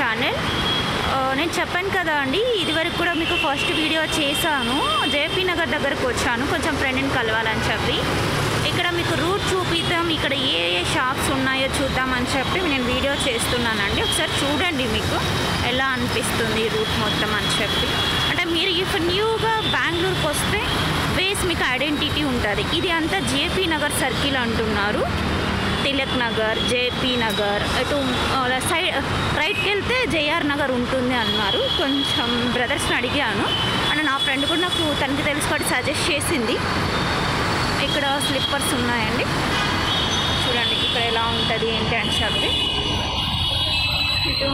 Channel. నేను చెప్పాను కదా అండి, ఇదివరకు కూడా మీకు ఫస్ట్ వీడియో చేశాను. జేపీ నగర్ దగ్గరకు వచ్చాను కొంచెం ఫ్రెండ్ని కలవాలని చెప్పి. ఇక్కడ మీకు రూట్ చూపిద్దాం, ఇక్కడ ఏ ఏ షాప్స్ ఉన్నాయో చూద్దామని చెప్పి నేను వీడియో చేస్తున్నానండి. ఒకసారి చూడండి మీకు ఎలా అనిపిస్తుంది రూట్ మొత్తం అని చెప్పి. అంటే మీరు ఇప్పుడు న్యూగా బెంగళూరుకి వస్తే బేస్ మీకు ఐడెంటిటీ ఉంటుంది. ఇది అంతా జేపీ నగర్ సర్కిల్ అంటున్నారు. తిలక్ నగర్, జేపీ నగర్, అటు సైడ్ రైట్కి వెళ్తే జేఆర్ నగర్ ఉంటుంది అన్నారు. కొంచెం బ్రదర్స్ని అడిగాను అంటే నా ఫ్రెండ్ కూడా నాకు తనకి తెలిసి కాబట్టి సజెస్ట్ చేసింది. ఇక్కడ స్లిప్పర్స్ ఉన్నాయండి, చూడండి ఇక్కడ ఎలా ఉంటుంది ఏంటి అని చెప్పి. ఇటు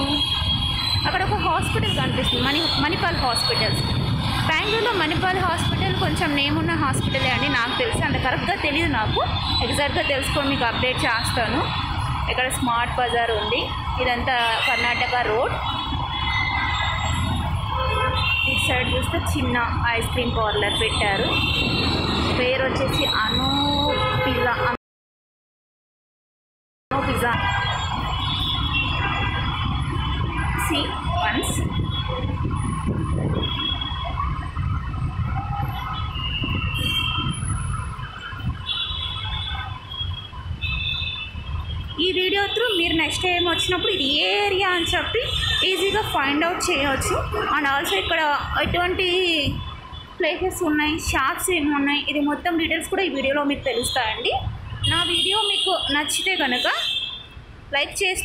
అక్కడ ఒక హాస్పిటల్ కనిపిస్తుంది, మణిపాల్ హాస్పిటల్స్. బెంగళూరులో మణిపాల్ హాస్పిటల్ కొంచెం నేమ్ ఉన్న హాస్పిటలే అండి, నాకు తెలిసి. అంత కరెక్ట్గా తెలియదు నాకు, ఎగ్జాక్ట్గా తెలుసుకొని మీకు అప్డేట్ చేస్తాను. ఇక్కడ స్మార్ట్ బజార్ ఉంది, ఇదంతా కర్ణాటక రోడ్. ఈ సైడ్ చూస్తే చిన్న ఐస్ క్రీమ్ పార్లర్ పెట్టారు, పేరు వచ్చేసి అను పిజ్జా సి వన్స్. ఈ వీడియో త్రూ మీరు నెక్స్ట్ టైం వచ్చినప్పుడు ఇది ఏ ఏరియా అని చెప్పి ఈజీగా ఫైండ్ అవుట్ చేయవచ్చు. అండ్ ఆల్సో ఇక్కడ ఎటువంటి ప్లేసెస్ ఉన్నాయి, షాప్స్ ఏమి ఉన్నాయి, ఇది మొత్తం డీటెయిల్స్ కూడా ఈ వీడియోలో మీకు తెలుస్తాయండి. నా వీడియో మీకు నచ్చితే కనుక లైక్ చేసి